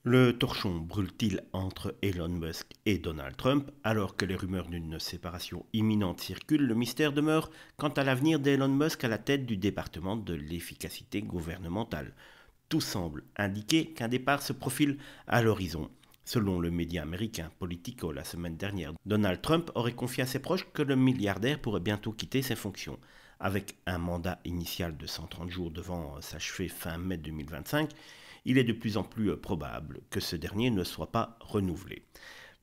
Le torchon brûle-t-il entre Elon Musk et Donald Trump? Alors que les rumeurs d'une séparation imminente circulent, le mystère demeure quant à l'avenir d'Elon Musk à la tête du département de l'efficacité gouvernementale. Tout semble indiquer qu'un départ se profile à l'horizon. Selon le média américain Politico la semaine dernière, Donald Trump aurait confié à ses proches que le milliardaire pourrait bientôt quitter ses fonctions. Avec un mandat initial de 130 jours devant s'achever fin mai 2025, il est de plus en plus probable que ce dernier ne soit pas renouvelé.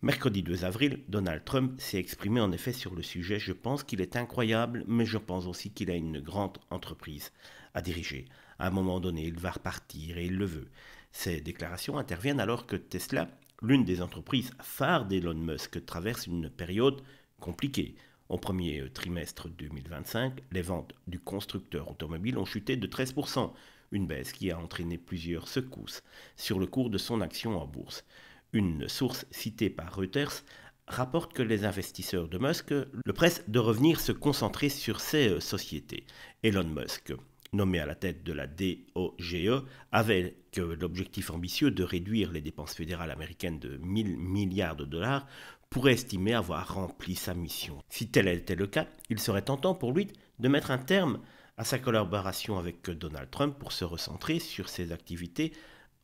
Mercredi 2 avril, Donald Trump s'est exprimé en effet sur le sujet. Je pense qu'il est incroyable, mais je pense aussi qu'il a une grande entreprise à diriger. À un moment donné, il va repartir et il le veut. Ces déclarations interviennent alors que Tesla, l'une des entreprises phares d'Elon Musk, traverse une période compliquée. Au premier trimestre 2025, les ventes du constructeur automobile ont chuté de 13%, une baisse qui a entraîné plusieurs secousses sur le cours de son action en bourse. Une source citée par Reuters rapporte que les investisseurs de Musk le pressent de revenir se concentrer sur ces sociétés. Elon Musk, nommé à la tête de la DOGE, avait l'objectif ambitieux de réduire les dépenses fédérales américaines de 1000 milliards de dollars pourrait estimer avoir rempli sa mission. Si tel était le cas, il serait tentant pour lui de mettre un terme à sa collaboration avec Donald Trump pour se recentrer sur ses activités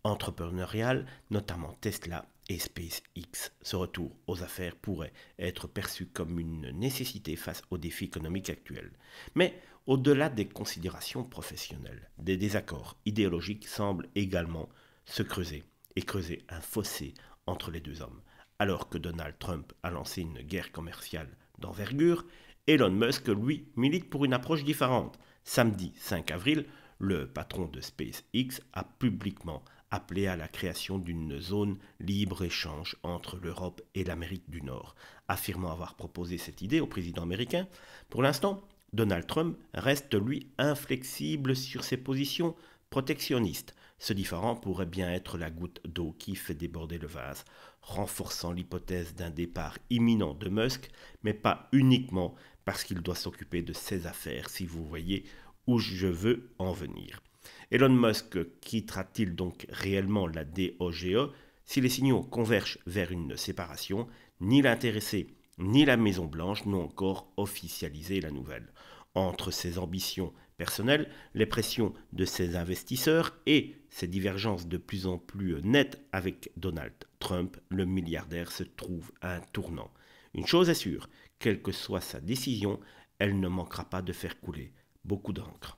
entrepreneuriales, notamment Tesla et SpaceX. Ce retour aux affaires pourrait être perçu comme une nécessité face aux défis économiques actuels. Mais au-delà des considérations professionnelles, des désaccords idéologiques semblent également se creuser et creuser un fossé entre les deux hommes. Alors que Donald Trump a lancé une guerre commerciale d'envergure, Elon Musk, lui, milite pour une approche différente. Samedi 5 avril, le patron de SpaceX a publiquement appelé à la création d'une zone libre-échange entre l'Europe et l'Amérique du Nord, affirmant avoir proposé cette idée au président américain. Pour l'instant, Donald Trump reste, lui, inflexible sur ses positions protectionnistes. Ce différend pourrait bien être la goutte d'eau qui fait déborder le vase, renforçant l'hypothèse d'un départ imminent de Musk, mais pas uniquement parce qu'il doit s'occuper de ses affaires, si vous voyez où je veux en venir. Elon Musk quittera-t-il donc réellement la DOGE? Si les signaux convergent vers une séparation, ni l'intéressé ni la Maison-Blanche n'ont encore officialisé la nouvelle. Entre ses ambitions personnelles, les pressions de ses investisseurs et ses divergences de plus en plus nettes avec Donald Trump, le milliardaire se trouve à un tournant. Une chose est sûre, quelle que soit sa décision, elle ne manquera pas de faire couler beaucoup d'encre.